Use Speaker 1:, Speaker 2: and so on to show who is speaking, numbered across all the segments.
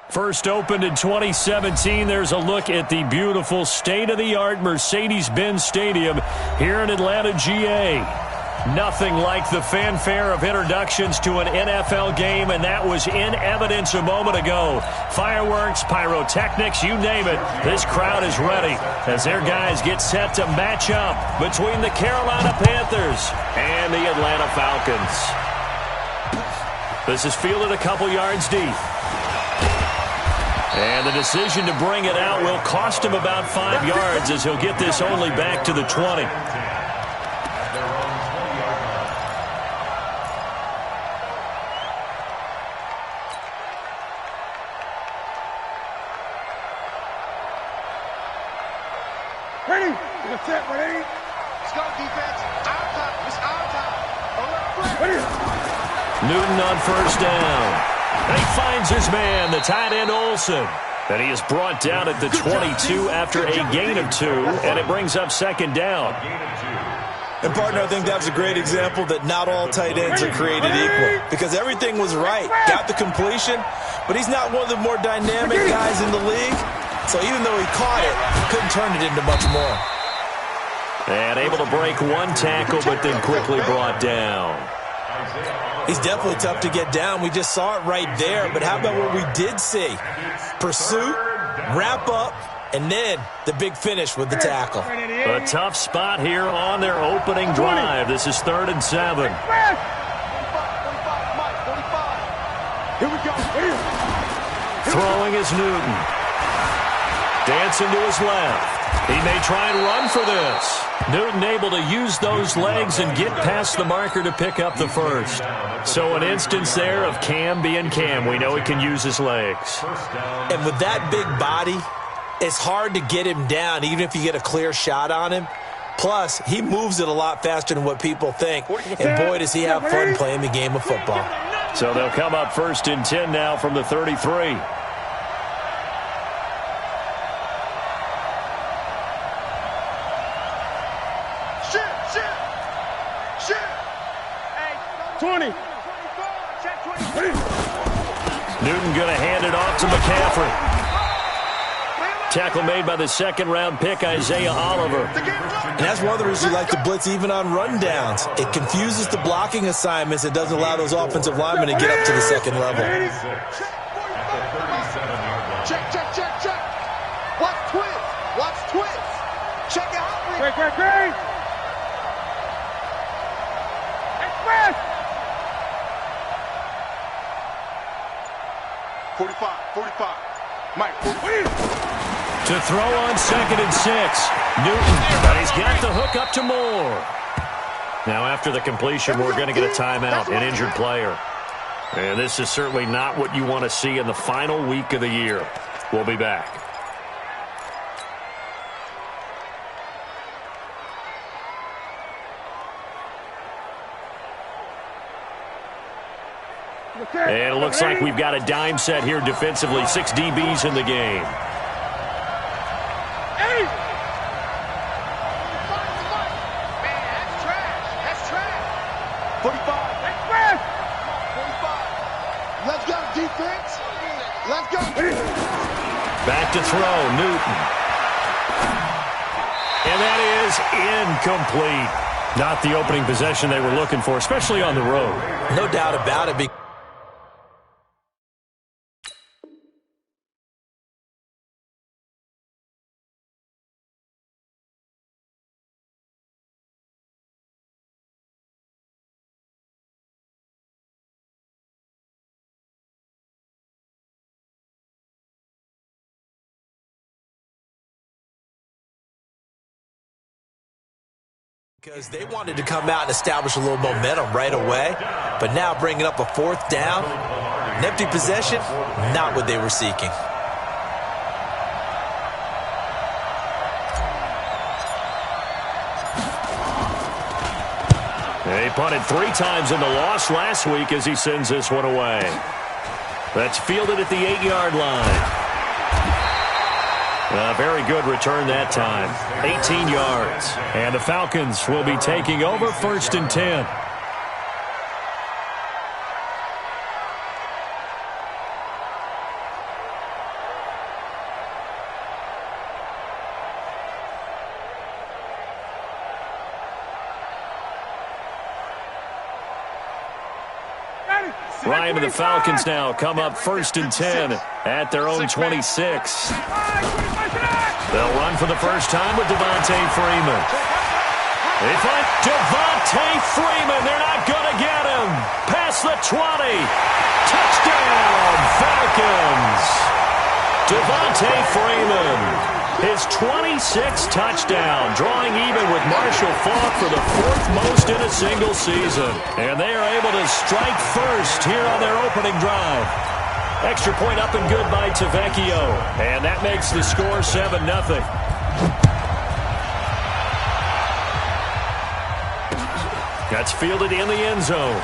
Speaker 1: First opened in 2017, there's a look at the beautiful state-of-the-art Mercedes-Benz Stadium here in Atlanta, GA. Nothing like the fanfare of introductions to an NFL game, and that was in evidence a moment ago. Fireworks, pyrotechnics, you name it. This crowd is ready as their guys get set to match up between the Carolina Panthers and the Atlanta Falcons. This is fielded a couple yards deep. And the decision to bring it out will cost him about 5 yards as he'll get this only back to the 20.
Speaker 2: Ready? It's set, ready? Let's go, defense. Our time. It's our time. Ready?
Speaker 1: Newton on first down. And he finds his man, the tight end Olsen. And he is brought down at the 22 after a gain of 2, and it brings up second down.
Speaker 3: And, partner, I think that was a great example that not all tight ends are created equal because everything was right. Got the completion, but he's not one of the more dynamic guys in the league. So even though he caught it, couldn't turn it into much more.
Speaker 1: And able to break one tackle, but then quickly brought down.
Speaker 3: He's definitely tough to get down. We just saw it right there. But how about what we did see? Pursuit, wrap up, and then the big finish with the tackle.
Speaker 1: A tough spot here on their opening drive. This is 3rd and 7.
Speaker 2: Here we go.
Speaker 1: Throwing is Newton. Dancing to his left. He may try and run for this. Newton able to use those legs and get past the marker to pick up the first. So an instance there of Cam being Cam. We know he can use his legs.
Speaker 3: And with that big body, it's hard to get him down even if you get a clear shot on him. Plus, he moves it a lot faster than what people think. And boy, does he have fun playing the game of football.
Speaker 1: So they'll come up 1st and 10 now from the 33. Newton going to hand it off to McCaffrey. Tackle made by the 2nd-round pick, Isaiah Oliver.
Speaker 3: And that's one of the reasons you like to blitz even on rundowns. It confuses the blocking assignments. It doesn't allow those offensive linemen to get up to the 2nd level.
Speaker 2: Check, check, check, check. Watch twist. Watch twist. Check it out. Great. Express. 45. Mike, 45.
Speaker 1: To throw on 2nd and 6. Newton, but he's got the hook up to Moore. Now after the completion, we're going to get a timeout, an injured player. And this is certainly not what you want to see in the final week of the year. We'll be back. And it looks like we've got a dime set here defensively. 6 DBs in the game.
Speaker 2: That's trash. 45. Let's go, defense. Let's go.
Speaker 1: Back to throw, Newton. And that is incomplete. Not the opening possession they were looking for, especially on the road.
Speaker 3: No doubt about it. Because they wanted to come out and establish a little momentum right away. But now bringing up a 4th down, an empty possession, not what they were seeking.
Speaker 1: He punted 3 times in the loss last week as he sends this one away. That's fielded at the 8-yard line. A very good return that time. 18 yards. And the Falcons will be taking over 1st and 10. Ryan and the Falcons now come up 1st and 10 at their own 26. They'll run for the first time with Devontae Freeman. They find Devontae Freeman. They're not going to get him. Past the 20. Touchdown, Falcons. Devontae Freeman, his 26th touchdown, drawing even with Marshall Faulk for the 4th most in a single season. And they are able to strike first here on their opening drive. Extra point up and good by Tavecchio. And that makes the score 7-0. That's fielded in the end zone.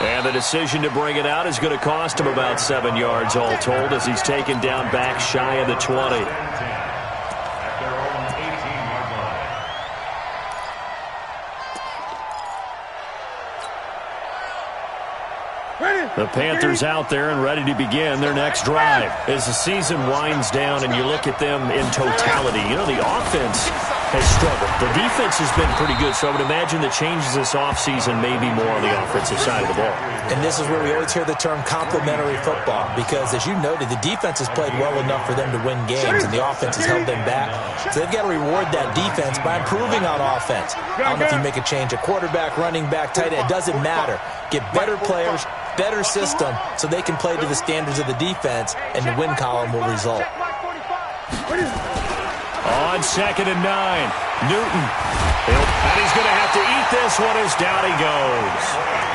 Speaker 1: And the decision to bring it out is going to cost him about 7 yards all told as he's taken down back shy of the 20. The Panthers out there and ready to begin their next drive. As the season winds down and you look at them in totality, you know, the offense has struggled. The defense has been pretty good, so I would imagine the changes this offseason may be more on the offensive side of the ball.
Speaker 3: And this is where we always hear the term complementary football, because as you noted, the defense has played well enough for them to win games, and the offense has held them back. So they've got to reward that defense by improving on offense. I don't know if you make a change, a quarterback, running back, tight end, it doesn't matter. Get better players, better system, so they can play to the standards of the defense, and the win column will result.
Speaker 1: On 2nd and 9, Newton. And he's going to have to eat this one as down he goes.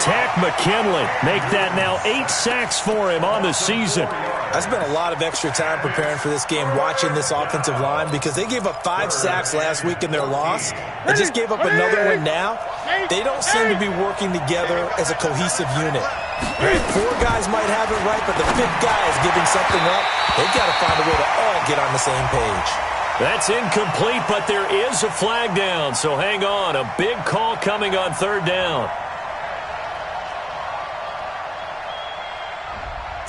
Speaker 1: Tack McKinley make that now 8 sacks for him on the season.
Speaker 3: I spent a lot of extra time preparing for this game, watching this offensive line, because they gave up 5 sacks last week in their loss. They just gave up another one now. They don't seem to be working together as a cohesive unit. Right? 4 guys might have it right, but the 5th guy is giving something up. They've got to find a way to all get on the same page.
Speaker 1: That's incomplete, but there is a flag down, so hang on. A big call coming on 3rd down.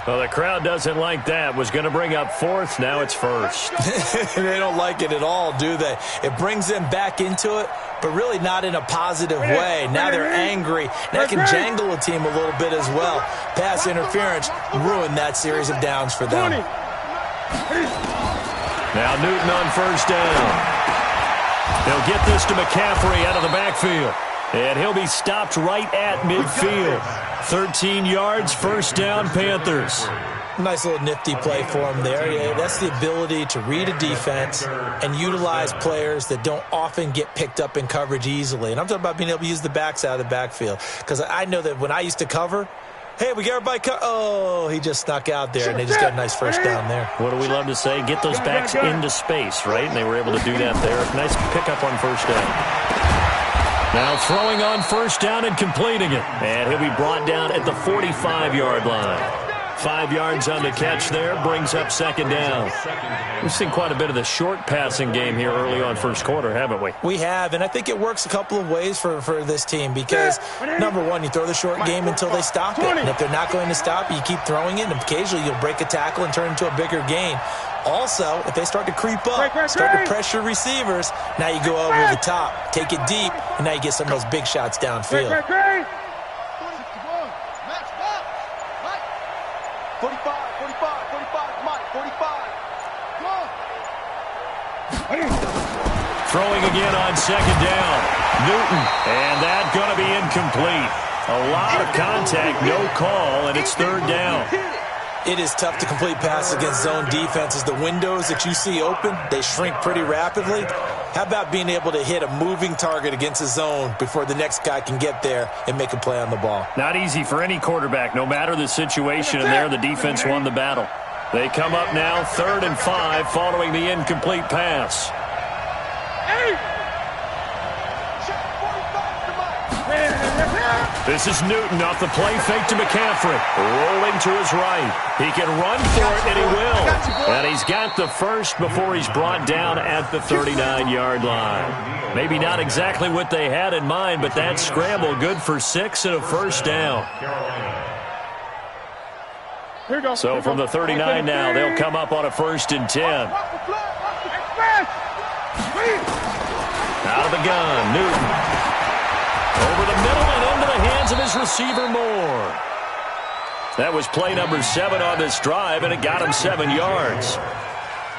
Speaker 1: Well, the crowd doesn't like that. Was going to bring up 4th, now it's 1st.
Speaker 3: They don't like it at all, do they? It brings them back into it, but really not in a positive way. Now they're angry. That can jangle a team a little bit as well. Pass interference ruined that series of downs for them.
Speaker 1: Now Newton on 1st down. They'll get this to McCaffrey out of the backfield. And he'll be stopped right at midfield. 13 yards, 1st down, Panthers.
Speaker 3: Nice little nifty play for him there. Yeah, that's the ability to read a defense and utilize players that don't often get picked up in coverage easily. And I'm talking about being able to use the backs out of the backfield. Because I know that when I used to cover, hey, we got everybody oh, he just snuck out there, and they just got a nice 1st down there.
Speaker 1: What do we love to say? Get those backs into space, right? And they were able to do that there. Nice pickup on 1st down. Now throwing on 1st down and completing it. And he'll be brought down at the 45-yard line. 5 yards on the catch there, brings up 2nd down. We've seen quite a bit of the short passing game here early on 1st quarter, haven't we?
Speaker 3: We have, and I think it works a couple of ways for this team because, number one, you throw the short game until they stop it. And if they're not going to stop it, you keep throwing it, and occasionally you'll break a tackle and turn into a bigger gain. Also, if they start to creep up, start to pressure receivers, now you go over the top, take it deep, and now you get some of those big shots downfield.
Speaker 2: 45,
Speaker 1: Throwing again on 2nd down. Newton, and that going to be incomplete. A lot of contact, no call, and it's 3rd down.
Speaker 3: It is tough to complete passes against zone defenses. The windows that you see open, they shrink pretty rapidly. How about being able to hit a moving target against a zone before the next guy can get there and make a play on the ball?
Speaker 1: Not easy for any quarterback, no matter the situation, and there the defense won the battle. They come up now 3rd and 5 following the incomplete pass. This is Newton off the play fake to McCaffrey. Rolling to his right. He can run for it, and he will. And he's got the 1st before he's brought down at the 39-yard line. Maybe not exactly what they had in mind, but that scramble good for 6 and a 1st down. So from the 39 now, they'll come up on a 1st and 10. Out of the gun, Newton. Over the middle and of his receiver Moore. That was play number 7 on this drive, and it got him 7 yards.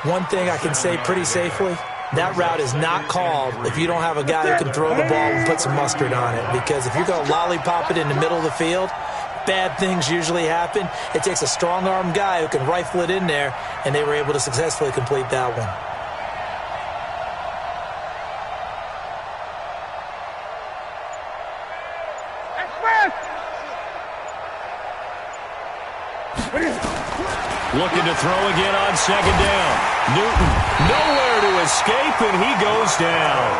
Speaker 4: One thing I can say pretty safely, that route is not called if you don't have a guy who can throw the ball and put some mustard on it. Because if you're going to lollipop it in the middle of the field, bad things usually happen. It takes a strong-armed guy who can rifle it in there, and they were able to successfully complete that one.
Speaker 1: Looking to throw again on second down. Newton, nowhere to escape, and he goes down.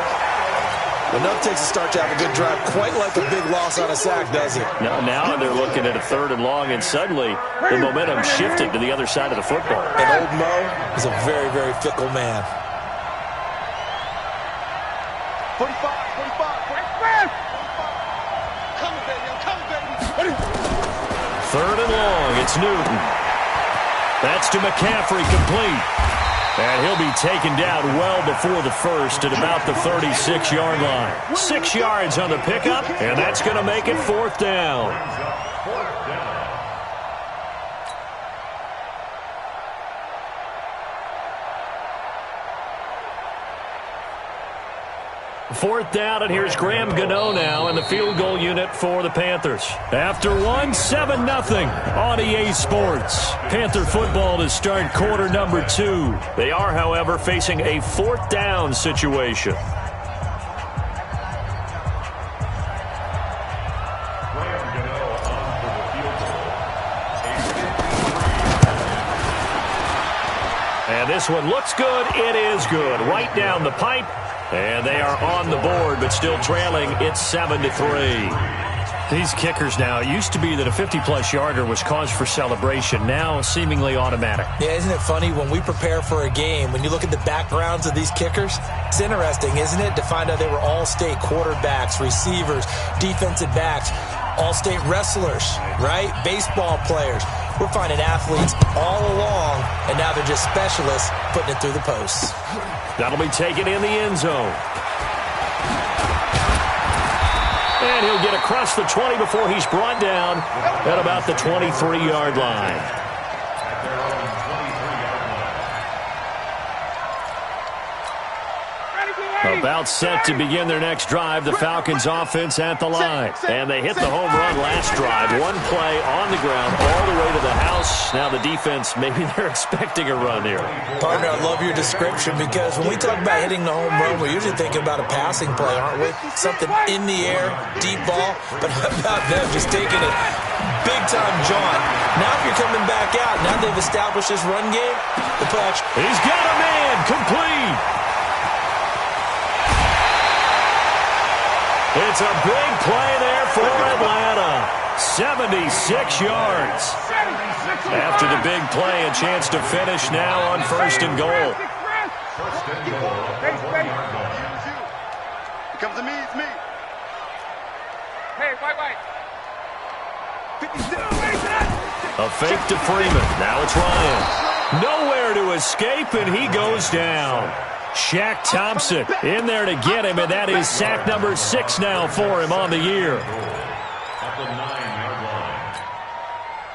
Speaker 3: Enough takes a start to have a good drive, quite like a big loss on a sack, does it?
Speaker 1: Now they're looking at a 3rd and long, and suddenly the momentum shifted to the other side of the football.
Speaker 3: And old Mo is a very, very fickle man.
Speaker 2: 45. Come, baby.
Speaker 1: 3rd and long, it's Newton. That's to McCaffrey, complete. And he'll be taken down well before the first at about the 36-yard line. 6 yards on the pickup, and that's going to make it 4th down. Fourth down, and here's Graham Gano now in the field goal unit for the Panthers. After one, 7-0 on EA Sports. Panther football to start quarter number 2. They are, however, facing a 4th down situation. And this one looks good. It is good. Right down the pipe. And they are on the board, but still trailing. It's 7-3. These kickers now, it used to be that a 50-plus yarder was cause for celebration. Now, seemingly automatic.
Speaker 4: Yeah, isn't it funny when we prepare for a game, when you look at the backgrounds of these kickers? It's interesting, isn't it, to find out they were all-state quarterbacks, receivers, defensive backs, all-state wrestlers, right? Baseball players. We're finding athletes all along, and now they're just specialists putting it through the posts.
Speaker 1: That'll be taken in the end zone. And he'll get across the 20 before he's brought down at about the 23-yard line. About set to begin their next drive, the Falcons offense at the line. And they hit the home run last drive. One play on the ground all the way to the house. Now the defense, maybe they're expecting a run here.
Speaker 4: Partner, I love your description because when we talk about hitting the home run, we're usually thinking about a passing play, aren't we? Something in the air, deep ball. But how about them just taking it big-time jaunt? Now if you're coming back out, now they've established this run game, the push.
Speaker 1: He's got a man, complete. It's a big play there for Atlanta. 76 yards. After the big play, a chance to finish now on 1st and goal.
Speaker 2: It comes to me, it's me. Hey, white.
Speaker 1: A fake to Freeman. Now it's Ryan. Nowhere to escape, and he goes down. Shaq Thompson in there to get him, and that is sack number 6 now for him on the year.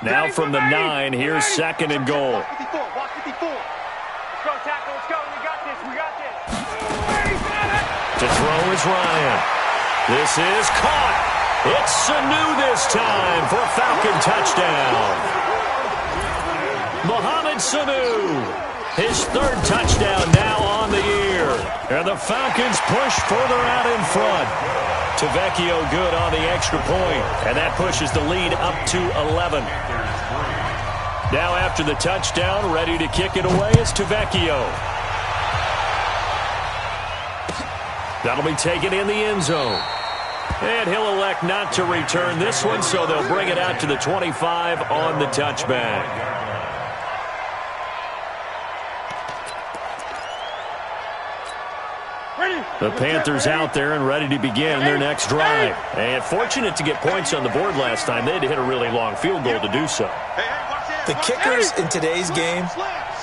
Speaker 1: Now from the 9, here's 2nd and goal.
Speaker 2: Watch 54. Let's go, tackle. Let's go. We got this.
Speaker 1: To throw is Ryan. This is caught. It's Sanu this time for a Falcon touchdown. Mohamed Sanu. His 3rd touchdown now on the year. And the Falcons push further out in front. Tavecchio good on the extra point. And that pushes the lead up to 11. Now after the touchdown, ready to kick it away is Tavecchio. That'll be taken in the end zone. And he'll elect not to return this one, so they'll bring it out to the 25 on the touchback. The Panthers out there and ready to begin their next drive. And fortunate to get points on the board last time. They had to hit a really long field goal to do so.
Speaker 4: The kickers in today's game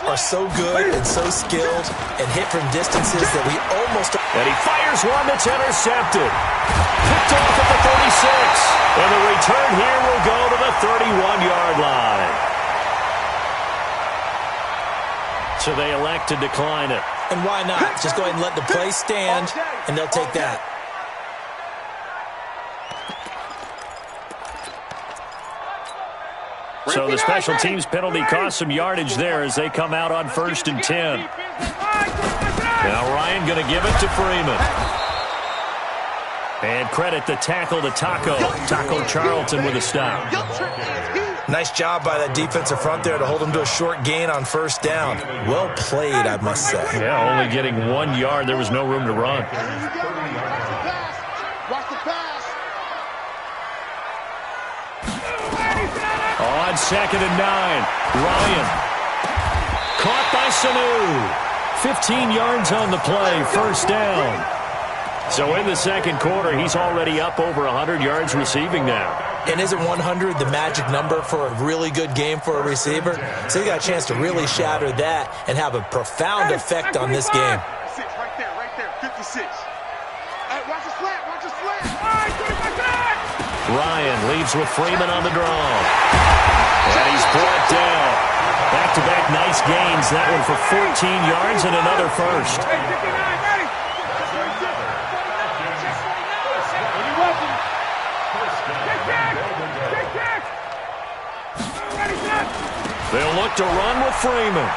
Speaker 4: are so good and so skilled and hit from distances that we almost...
Speaker 1: And he fires one that's intercepted. Picked off at the 36. And the return here will go to the 31-yard line. So they elect to decline it.
Speaker 3: And why not? Just go ahead and let the play stand, and they'll take that.
Speaker 1: So the special teams penalty cost some yardage there as they come out on 1st and 10. Now Ryan going to give it to Freeman. And credit the tackle to Taco Charlton with a stop.
Speaker 3: Nice job by that defensive front there to hold him to a short gain on 1st down. Well played, I must say.
Speaker 1: Yeah, only getting 1 yard. There was no room to run. On 2nd and 9, Ryan. Caught by Sanu. 15 yards on the play, 1st down. So in the 2nd quarter, he's already up over 100 yards receiving now.
Speaker 3: And isn't 100 the magic number for a really good game for a receiver? So he got a chance to really shatter that and have a profound effect on this game.
Speaker 2: Right there, 56. Hey, watch the slant.
Speaker 1: Ryan leaves with Freeman on the draw. And he's brought down. Back-to-back nice gains. That one for 14 yards and another first. They'll look to run with Freeman.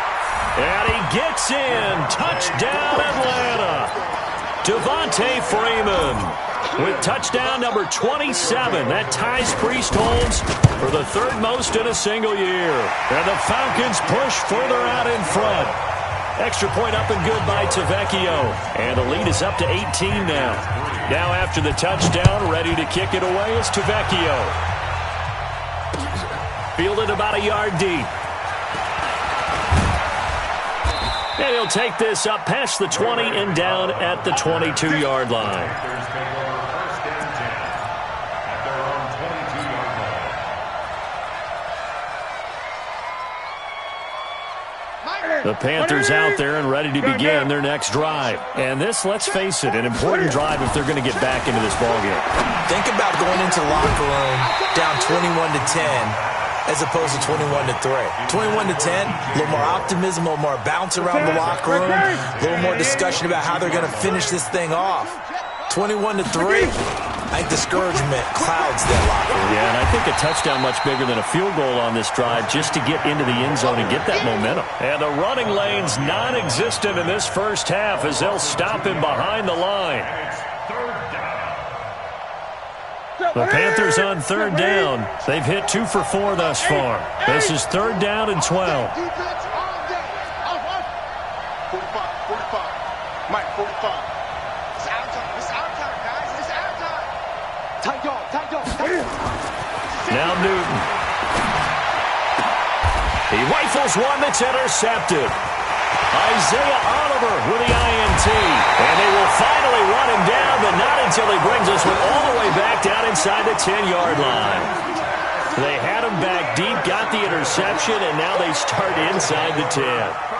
Speaker 1: And he gets in. Touchdown, Atlanta. Devontae Freeman with touchdown number 27. That ties Priest Holmes for the 3rd most in a single year. And the Falcons push further out in front. Extra point up and good by Tavecchio. And the lead is up to 18 now. Now after the touchdown, ready to kick it away is Tavecchio. Fielded about a yard deep. And he'll take this up past the 20 and down at the 22-yard line. The Panthers out there and ready to begin their next drive. And this, let's face it, an important drive if they're going to get back into this ballgame.
Speaker 3: Think about going into the locker room down 21-10 as opposed to 21-3. 21-10, a little more optimism, a little more bounce around the locker room, a little more discussion about how they're going to finish this thing off. 21-3, I think discouragement clouds that locker room.
Speaker 1: Yeah, and I think a touchdown much bigger than a field goal on this drive just to get into the end zone and get that momentum. And the running lane's non-existent in this first half as they'll stop him behind the line. The Panthers on 3rd down. They've hit 2 for 4 thus far. This is 3rd down and 12.
Speaker 2: 45. Mike, 45. It's our time. It's our time, guys. It's our time. Tight dog.
Speaker 1: Now Newton. He rifles one that's intercepted. Isaiah Oliver with the INT. And they will finally run him down, but not until he brings us all the way back down inside the 10-yard line. They had him back deep, got the interception, and now they start inside the 10.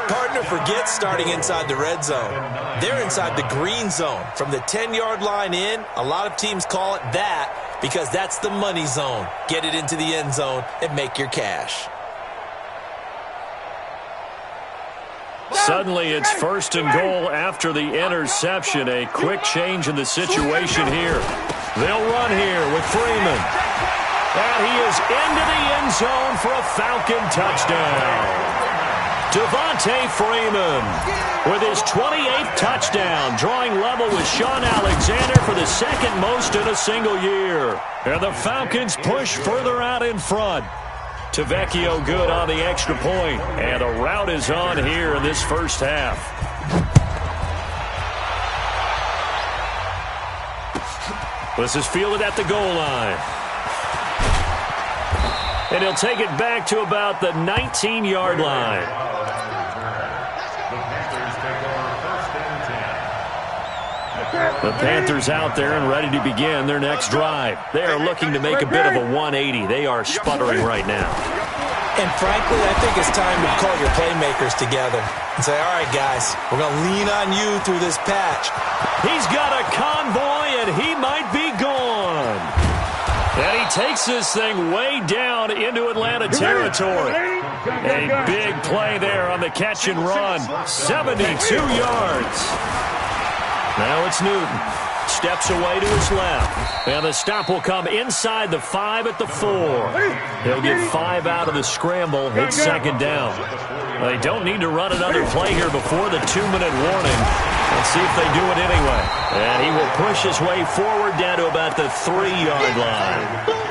Speaker 3: Partner, forget starting inside the red zone. They're inside the green zone. From the 10-yard line in, a lot of teams call it that because that's the money zone. Get it into the end zone and make your cash.
Speaker 1: Suddenly it's 1st and goal after the interception. A quick change in the situation here. They'll run here with Freeman. And he is into the end zone for a Falcon touchdown. Devontae Freeman with his 28th touchdown, drawing level with Sean Alexander for the 2nd most in a single year. And the Falcons push further out in front. Tavecchio good on the extra point, and the route is on here in this first half. This is fielded at the goal line. And he'll take it back to about the 19-yard line. The Panthers out there and ready to begin their next drive. They are looking to make a bit of a 180. They are sputtering right now.
Speaker 3: And frankly, I think it's time to call your playmakers together and say, all right, guys, we're going to lean on you through this patch.
Speaker 1: He's got a convoy, and he might be gone. And he takes this thing way down into Atlanta territory. A big play there on the catch and run. 72 yards. Now it's Newton. Steps away to his left. And the stop will come inside the 5 at the 4. He'll get 5 out of the scramble. It's second down. They don't need to run another play here before the 2-minute warning. Let's see if they do it anyway. And he will push his way forward down to about the 3-yard line.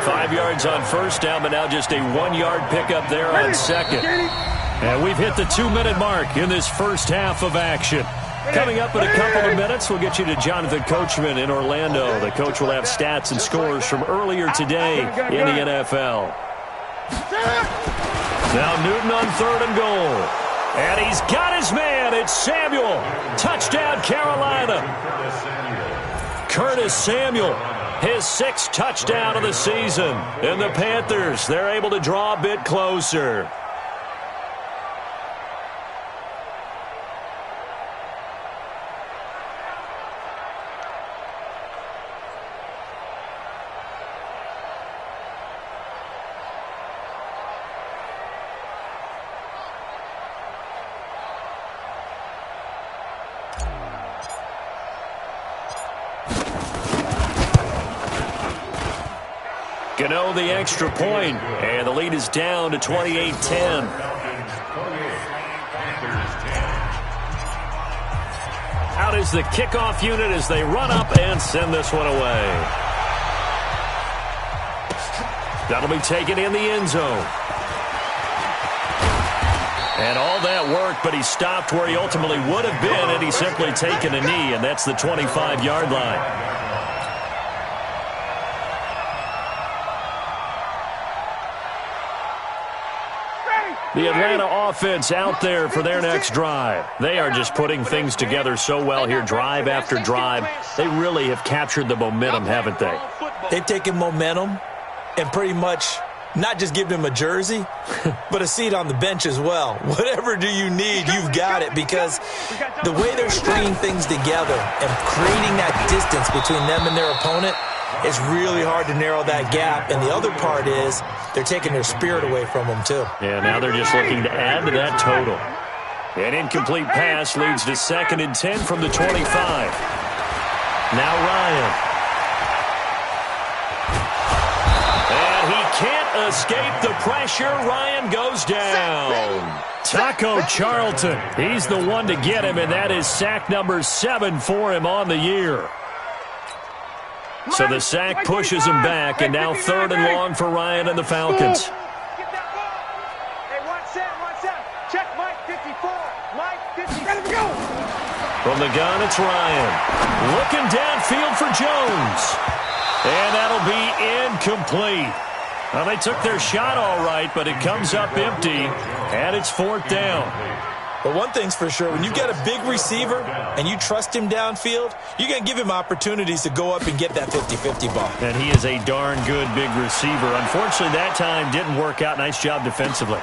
Speaker 1: 5 yards on first down, but now just a 1-yard pickup there on second. And we've hit the 2-minute mark in this first half of action. Coming up in a couple of minutes, we'll get you to Jonathan Coachman in Orlando. The coach will have stats and scores from earlier today in the NFL. Now Newton on 3rd and goal. And he's got his man. It's Samuel. Touchdown, Carolina. Curtis Samuel, his 6th touchdown of the season. And the Panthers, they're able to draw a bit closer. Gano the extra point, and the lead is down to 28-10. Out is the kickoff unit as they run up and send this one away. That'll be taken in the end zone. And all that work, but he stopped where he ultimately would have been had he simply taken a knee, and that's the 25-yard line. The Atlanta offense out there for their next drive. They are just putting things together so well here, drive after drive. They really have captured the momentum, haven't they?
Speaker 4: They've taken momentum and pretty much not just given him a jersey, but a seat on the bench as well. Whatever do you need, you've got it, because the way they're stringing things together and creating that distance between them and their opponent, it's really hard to narrow that gap. And the other part is they're taking their spirit away from them, too.
Speaker 1: Yeah, now they're just looking to add to that total. An incomplete pass leads to 2nd and 10 from the 25. Now Ryan. And he can't escape the pressure. Ryan goes down. Taco Charlton, he's the one to get him, and that is sack number 7 for him on the year. So the sack pushes him back, and now 3rd and long for Ryan and the Falcons.
Speaker 2: Get that ball. Hey, 1-7. Check Mike 54. Mike 54. Let him go.
Speaker 1: From the gun, it's Ryan. Looking downfield for Jones. And that'll be incomplete. Well, they took their shot all right, but it comes up empty, and it's 4th down.
Speaker 3: But one thing's for sure, when you get a big receiver and you trust him downfield, you're going to give him opportunities to go up and get that 50-50 ball.
Speaker 1: And he is a darn good big receiver. Unfortunately, that time didn't work out. Nice job defensively.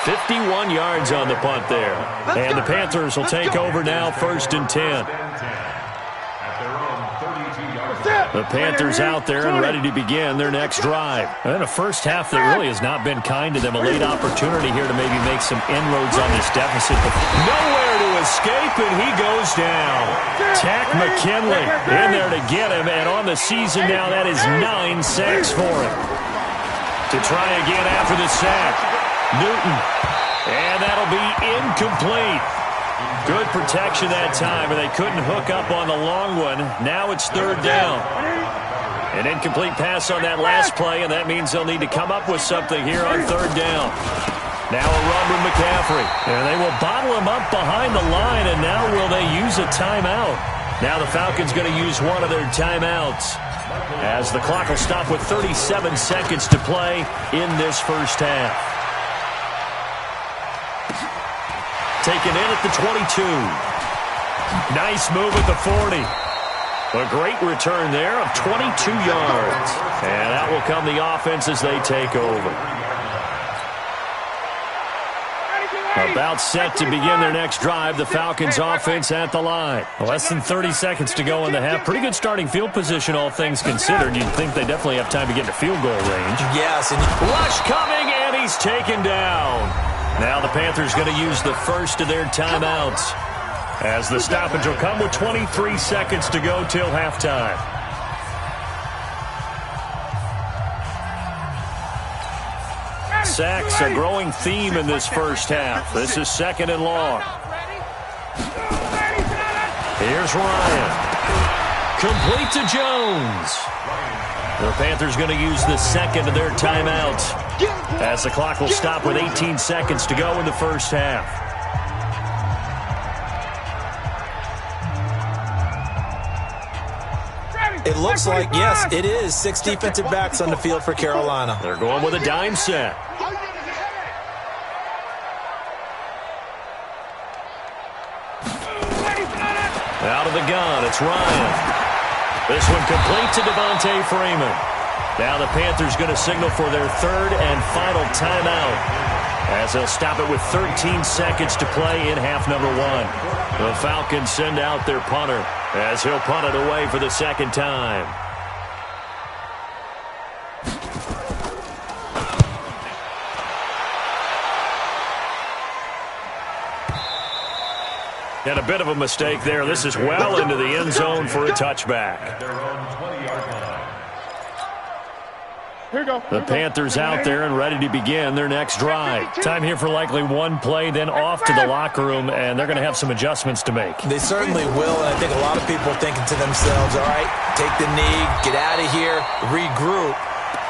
Speaker 1: $51 yards on the punt there. And the Panthers will take over now, 1st and 10. The Panthers out there and ready to begin their next drive. And a first half that really has not been kind to them. A late opportunity here to maybe make some inroads on this deficit. But nowhere to escape, and he goes down. Tack McKinley in there to get him. And on the season now, that is 9 sacks for him. To try again after the sack. Newton. And that'll be incomplete. Good protection that time, and they couldn't hook up on the long one. Now it's 3rd down. An incomplete pass on that last play, and that means they'll need to come up with something here on 3rd down. Now a run with McCaffrey. And they will bottle him up behind the line, and now will they use a timeout? Now the Falcons going to use one of their timeouts, as the clock will stop with 37 seconds to play in this first half. Taken in at the 22. Nice move at the 40. A great return there of 22 yards. And that will come the offense as they take over. About set to begin their next drive. The Falcons offense at the line. Less than 30 seconds to go in the half. Pretty good starting field position, all things considered. You'd think they definitely have time to get to field goal range.
Speaker 4: Yes.
Speaker 1: Rush coming, and he's taken down. Now the Panthers going to use the first of their timeouts, as the stoppage will come with 23 seconds to go till halftime. Sacks, a growing theme in this first half. This is 2nd and long. Here's Ryan. Complete to Jones. The Panthers going to use the second of their timeouts, as the clock will stop with 18 seconds to go in the first half.
Speaker 4: It looks like, yes, it is 6 defensive backs on the field for Carolina.
Speaker 1: They're going with a dime set. Out of the gun, it's Ryan. This one complete to Devontae Freeman. Now the Panthers going to signal for their 3rd and final timeout, as they'll stop it with 13 seconds to play in half number 1. The Falcons send out their punter, as he'll punt it away for the 2nd time. And a bit of a mistake there. This is well into the end zone for a touchback. The Panthers out there and ready to begin their next drive. Time here for likely one play, then off to the locker room, and they're going to have some adjustments to make.
Speaker 4: They certainly will, and I think a lot of people are thinking to themselves, all right, take the knee, get out of here, regroup.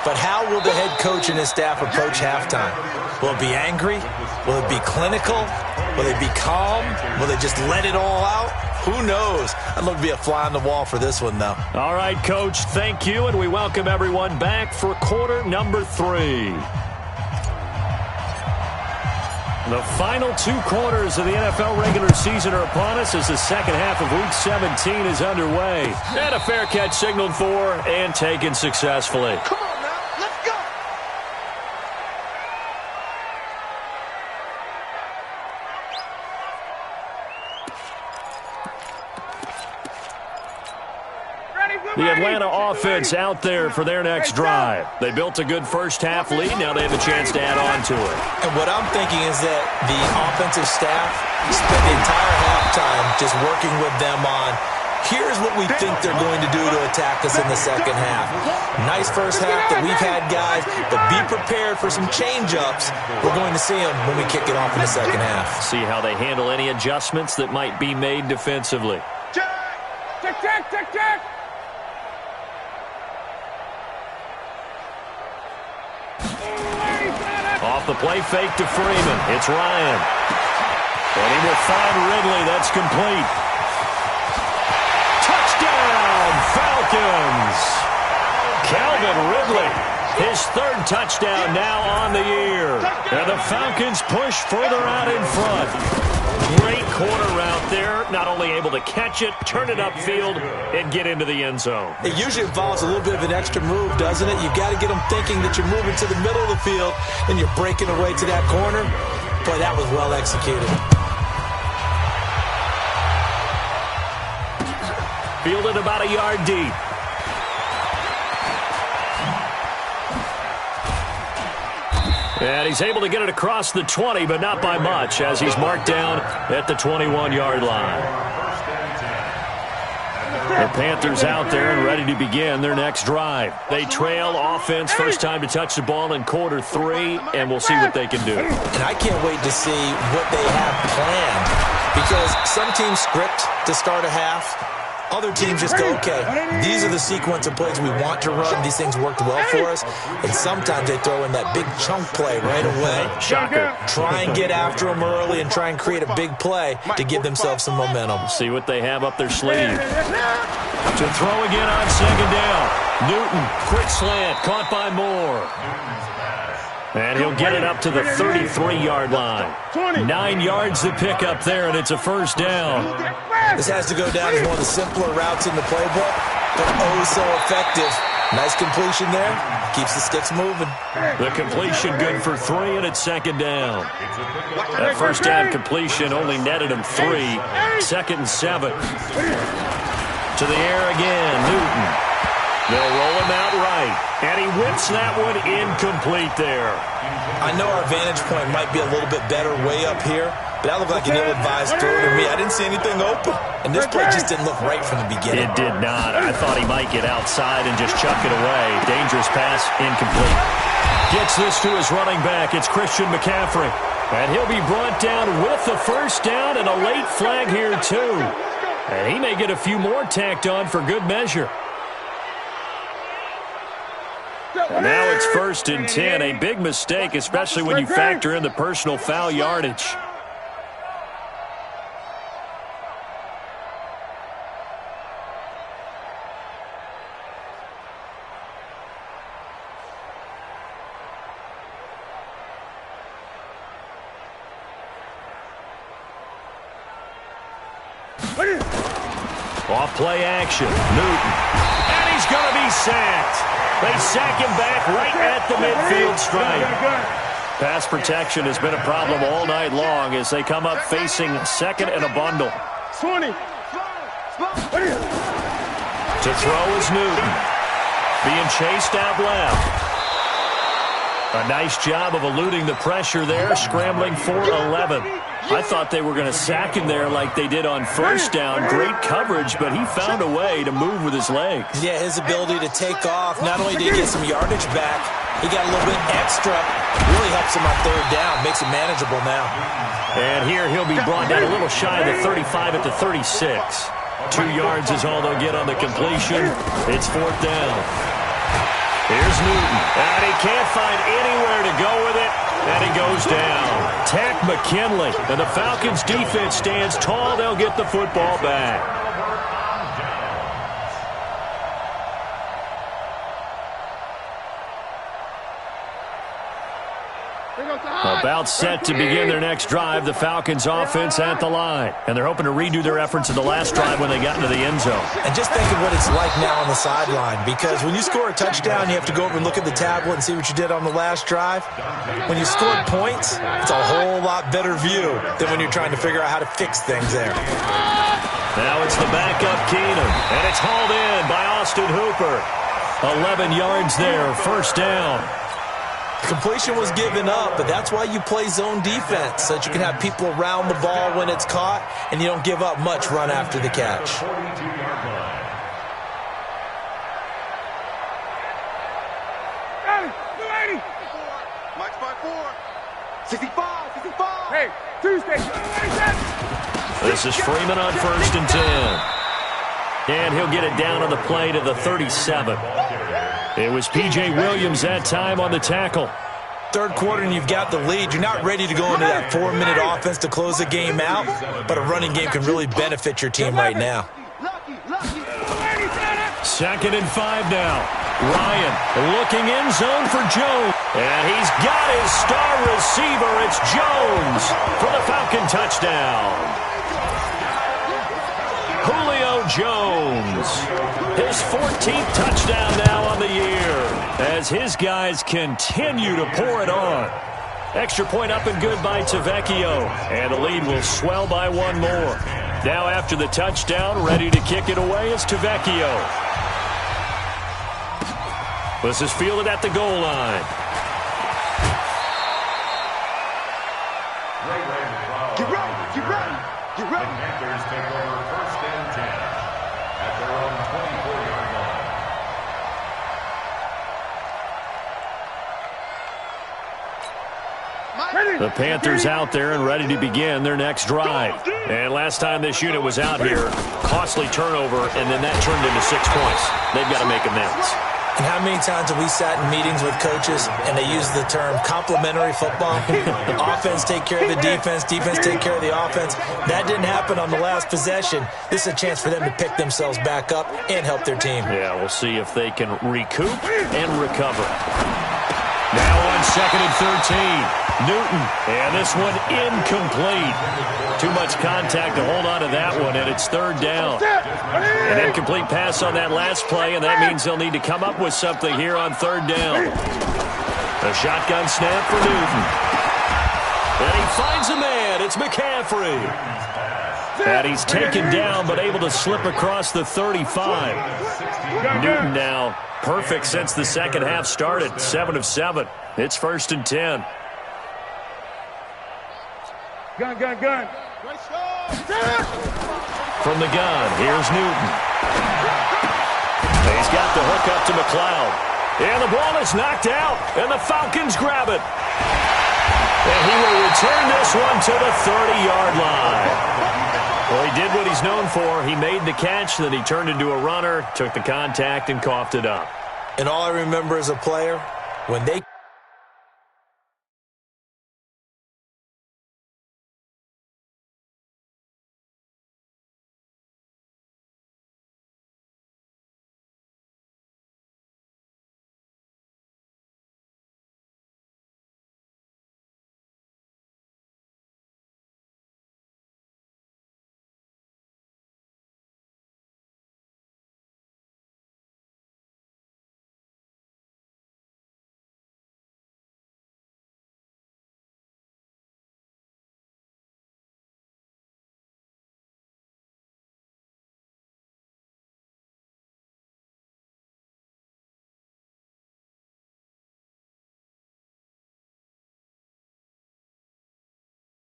Speaker 4: But how will the head coach and his staff approach halftime? Will it be angry? Will it be clinical? Will they be calm? Will they just let it all out? Who knows? I'd love to be a fly on the wall for this one, though.
Speaker 1: All right, Coach, thank you, and we welcome everyone back for quarter number 3. The final 2 quarters of the NFL regular season are upon us as the second half of Week 17 is underway. And a fair catch signaled for and taken successfully.
Speaker 2: Come on now, let's go.
Speaker 1: The Atlanta offense out there for their next drive. They built a good first half lead. Now they have a chance to add on to it.
Speaker 4: And what I'm thinking is that the offensive staff spent the entire halftime just working with them on, here's what we think they're going to do to attack us in the second half. Nice first half that we've had, guys, but be prepared for some change-ups. We're going to see them when we kick it off in the second half.
Speaker 1: See how they handle any adjustments that might be made defensively.
Speaker 2: Check, check, check, check.
Speaker 1: Off the play fake to Freeman. It's Ryan. And he will find Ridley. That's complete. Touchdown, Falcons. Calvin Ridley. His 3rd touchdown now on the year. And the Falcons push further out in front. Great corner route there. Not only able to catch it, turn it upfield, and get into the end zone.
Speaker 4: It usually involves a little bit of an extra move, doesn't it? You've got to get them thinking that you're moving to the middle of the field and you're breaking away to that corner. Boy, that was well executed.
Speaker 1: Fielded about a yard deep. And he's able to get it across the 20, but not by much, as he's marked down at the 21-yard line. The Panthers out there and ready to begin their next drive. They trail offense, first time to touch the ball in quarter 3, and we'll see what they can do.
Speaker 4: And I can't wait to see what they have planned, because some teams script to start a half. Other teams just go, okay, these are the sequence of plays we want to run. These things worked well for us. And sometimes they throw in that big chunk play right away.
Speaker 1: Shocker.
Speaker 4: Try and get after them early and try and create a big play to give themselves some momentum.
Speaker 1: See what they have up their sleeve. To throw again on 2nd down. Newton, quick slant, caught by Moore. And he'll get it up to the 33-yard line. 9 yards to pick up there, and it's a first down.
Speaker 4: This has to go down as one of the simpler routes in the playbook, but oh so effective Nice completion there. Keeps the sticks moving.
Speaker 1: The completion good for 3, and it's second down. That first down completion only netted him 3. Second and 7. To the air again, Newton. They'll roll him out right, and he whips that one incomplete there.
Speaker 4: I know our vantage point might be a little bit better way up here, but that looked like an ill-advised throw to me. I didn't see anything open, and this play just didn't look right from the beginning.
Speaker 1: It did not. I thought he might get outside and just chuck it away. Dangerous pass, incomplete. Gets this to his running back. It's Christian McCaffrey. And he'll be brought down with the first down and a late flag here, too. And he may get a few more tacked on for good measure. And now it's 1st and 10. A big mistake, especially when you factor in the personal foul yardage. Off play action, Newton. And he's going to be sacked. They sack him back right at the midfield stripe. Pass protection has been a problem all night long as they come up facing second and a bundle.
Speaker 2: 20.
Speaker 1: To throw is Newton. Being chased out left. A nice job of eluding the pressure there, scrambling for 11. I thought they were going to sack him there like they did on first down. Great coverage, but he found a way to move with his legs.
Speaker 4: Yeah, his ability to take off. Not only did he get some yardage back, he got a little bit extra. Really helps him on third down. Makes it manageable now.
Speaker 1: And here he'll be brought down a little shy of the 35 at the 36. 2 yards is all they'll get on the completion. It's 4th down. Here's Newton, and he can't find anywhere to go with it, and he goes down. Tack McKinley, and the Falcons' defense stands tall. They'll get the football back. About set to begin their next drive, the Falcons offense at the line. And they're hoping to redo their efforts in the last drive when they got into the end zone.
Speaker 4: And just think of what it's like now on the sideline, because when you score a touchdown, you have to go over and look at the tablet and see what you did on the last drive. When you scored points, it's a whole lot better view than when you're trying to figure out how to fix things there.
Speaker 1: Now it's the backup Keenum, and it's hauled in by Austin Hooper. 11 yards there, first down.
Speaker 4: Completion was given up, but that's why you play zone defense, so that you can have people around the ball when it's caught, and you don't give up much run after the catch.
Speaker 2: Mike's by 4. 65, 65. Hey, Tuesday.
Speaker 1: This is Freeman on 1st and 10. And he'll get it down on the play to the 37. It was P.J. Williams that time on the tackle.
Speaker 4: Third quarter and you've got the lead. You're not ready to go into that 4-minute offense to close the game out, but a running game can really benefit your team right now.
Speaker 1: 2nd and 5 now. Ryan looking in zone for Jones. And he's got his star receiver. It's Jones for the Falcon touchdown. Julio Jones, his 14th touchdown now on the year as his guys continue to pour it on. Extra point up and good by Tavecchio, and the lead will swell by 1 more. Now after the touchdown, ready to kick it away is Tavecchio. This is fielded at the goal line.
Speaker 2: Get ready, get ready, get ready.
Speaker 5: Panthers take over 1st and 10 at their own 24-yard line.
Speaker 1: The Panthers out there and ready to begin their next drive. And last time this unit was out here, costly turnover, and then that turned into 6 points. They've got to make amends.
Speaker 4: And how many times have we sat in meetings with coaches and they use the term complementary football? Offense take care of the defense, defense take care of the offense. That didn't happen on the last possession. This is a chance for them to pick themselves back up and help their team.
Speaker 1: Yeah, we'll see if they can recoup and recover. Now on 2nd and 13. Newton. And this one incomplete. Too much contact to hold on to that one, and it's 3rd down. An incomplete pass on that last play, and that means they'll need to come up with something here on 3rd down. A shotgun snap for Newton. And he finds a man. It's McCaffrey. And he's taken down, but able to slip across the 35. Newton now perfect since the second half started. 7 of 7. It's 1st and 10.
Speaker 2: Gun.
Speaker 1: From the gun, here's Newton. He's got the hook up to McLeod. And the ball is knocked out, and the Falcons grab it. And he will return this one to the 30-yard line. Well, he did what he's known for. He made the catch, then he turned into a runner, took the contact, and coughed it up.
Speaker 4: And all I remember as a player, when they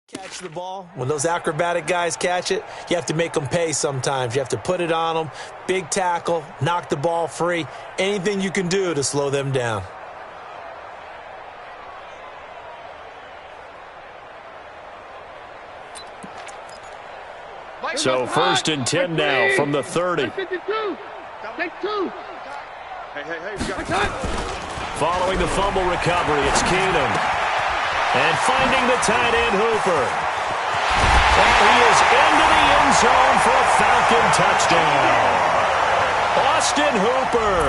Speaker 4: catch the ball, when those acrobatic guys catch it, you have to make them pay sometimes. You have to put it on them, big tackle, knock the ball free, anything you can do to slow them down.
Speaker 1: So 1st and 10 now from the 30.
Speaker 2: Take two. Hey.
Speaker 1: Following the fumble recovery, it's Keenum. And finding the tight end, Hooper. And he is into the end zone for a Falcon touchdown. Austin Hooper,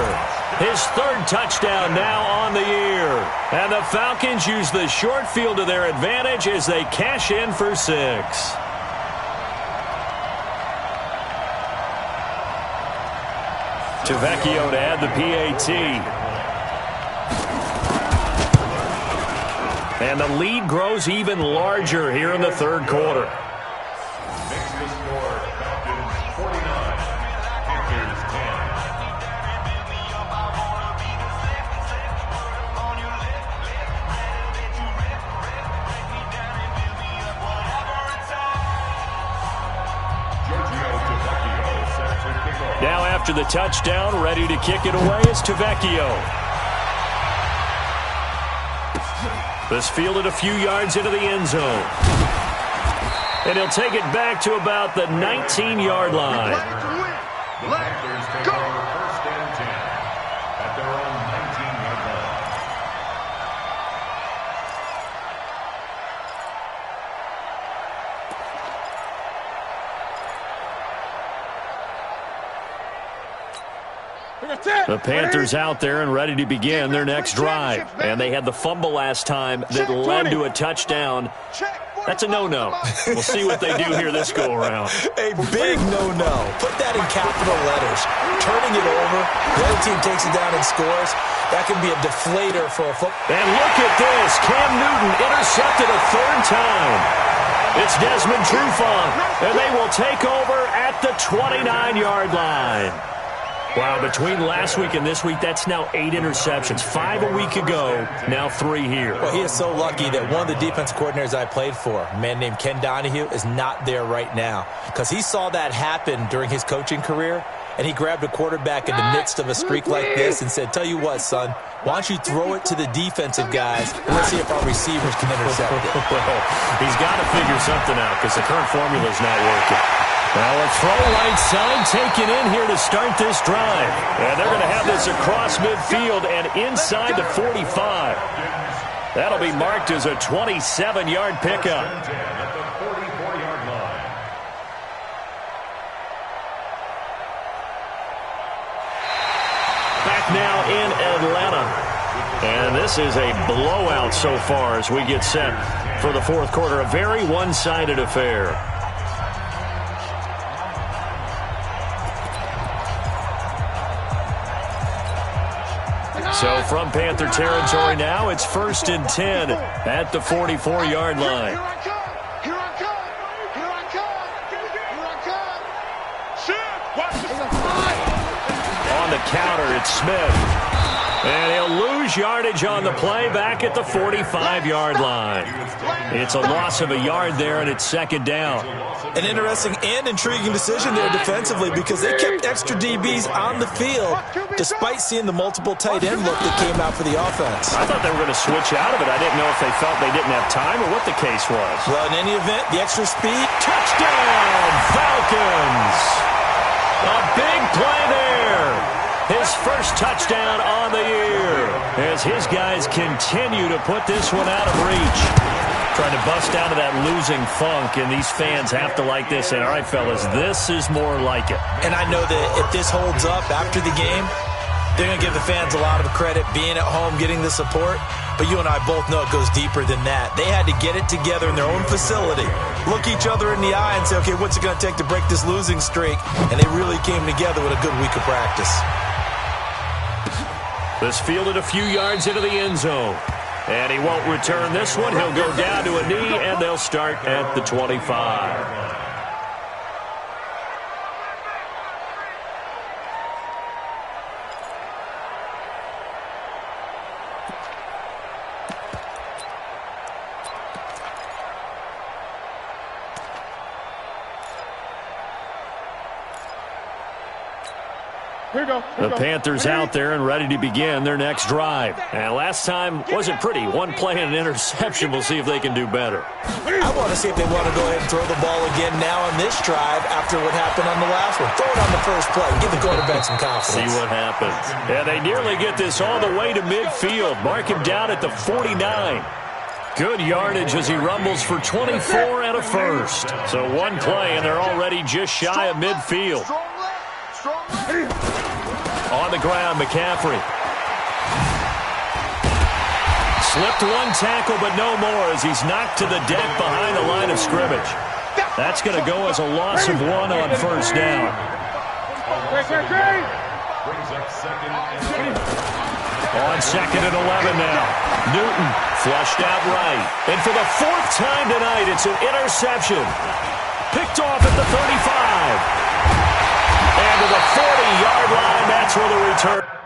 Speaker 1: his 3rd touchdown now on the year. And the Falcons use the short field to their advantage as they cash in for 6. Tavecchio to add the PAT. And the lead grows even larger here in the 3rd quarter.
Speaker 5: Makes the score Falcons 49, Panthers 10.
Speaker 1: Now after the touchdown, ready to kick it away is Tavecchio. This fielded a few yards into the end zone. And he'll take it back to about the 19-yard line.
Speaker 5: The Panthers take over 1st and 10 at their own 19-yard line.
Speaker 1: The Panthers out there and ready to begin their next drive. And they had the fumble last time that led to a touchdown. That's a no-no. We'll see what they do here this go-around.
Speaker 4: A big no-no. Put that in capital letters. Turning it over, the other team takes it down and scores. That can be a deflator for a football.
Speaker 1: And look at this. Cam Newton intercepted a 3rd time. It's Desmond Trufant, and they will take over at the 29-yard line. Wow, between last week and this week, that's now 8 interceptions. 5 a week ago, now 3 here.
Speaker 4: Well, he is so lucky that one of the defense coordinators I played for, a man named Ken Donahue, is not there right now. Because he saw that happen during his coaching career, and he grabbed a quarterback in the midst of a streak like this and said, tell you what, son, why don't you throw it to the defensive guys, and let's see if our receivers can intercept it.
Speaker 1: He's got to figure something out because the current formula is not working. Well, a throw right side taken in here to start this drive. And they're going to have this across midfield and inside the 45. That'll be marked as a 27-yard pickup.
Speaker 5: At the 44-yard line.
Speaker 1: Back now in Atlanta. And this is a blowout so far as we get set for the fourth quarter. A very one-sided affair. So from Panther territory now, it's 1st and 10 at the 44-yard line.
Speaker 2: Here I come! Here I come! Here I come! Here I come! Shit! Watch the
Speaker 1: On the counter, it's Smith. And he'll lose yardage on the play back at the 45-yard line. It's a loss of a yard there, and it's 2nd down.
Speaker 3: An interesting and intriguing decision there defensively because they kept extra DBs on the field despite seeing the multiple tight end look that came out for the offense.
Speaker 1: I thought they were going to switch out of it. I didn't know if they felt they didn't have time or what the case was.
Speaker 3: Well, in any event, the extra speed.
Speaker 1: Touchdown, Falcons! A big play there. His first touchdown on the year as his guys continue to put this one out of reach. Trying to bust out of that losing funk, and these fans have to like this. And all right, fellas, this is more like it.
Speaker 3: And I know that if this holds up after the game, they're going to give the fans a lot of credit being at home, getting the support. But you and I both know it goes deeper than that. They had to get it together in their own facility, look each other in the eye and say, okay, what's it going to take to break this losing streak? And they really came together with a good week of practice.
Speaker 1: This fielded a few yards into the end zone. And he won't return this one. He'll go down to a knee, and they'll start at the 25. The Panthers out there and ready to begin their next drive. And last time wasn't pretty. One play and an interception. We'll see if they can do better.
Speaker 3: I want to see if they want to go ahead and throw the ball again now on this drive after what happened on the last one. Throw it on the first play. Give the quarterback some confidence.
Speaker 1: See what happens. Yeah, they nearly get this all the way to midfield. Mark him down at the 49. Good yardage as he rumbles for 24 and a first. So one play, and they're already just shy of midfield. On the ground, McCaffrey. Slipped one tackle, but no more as he's knocked to the deck behind the line of scrimmage. That's going to go as a loss of 1 on first down. On 2nd and 11 now. Newton flushed out right. And for the 4th time tonight, it's an interception. Picked off at the 35. And to the 40-yard line, that's where the return.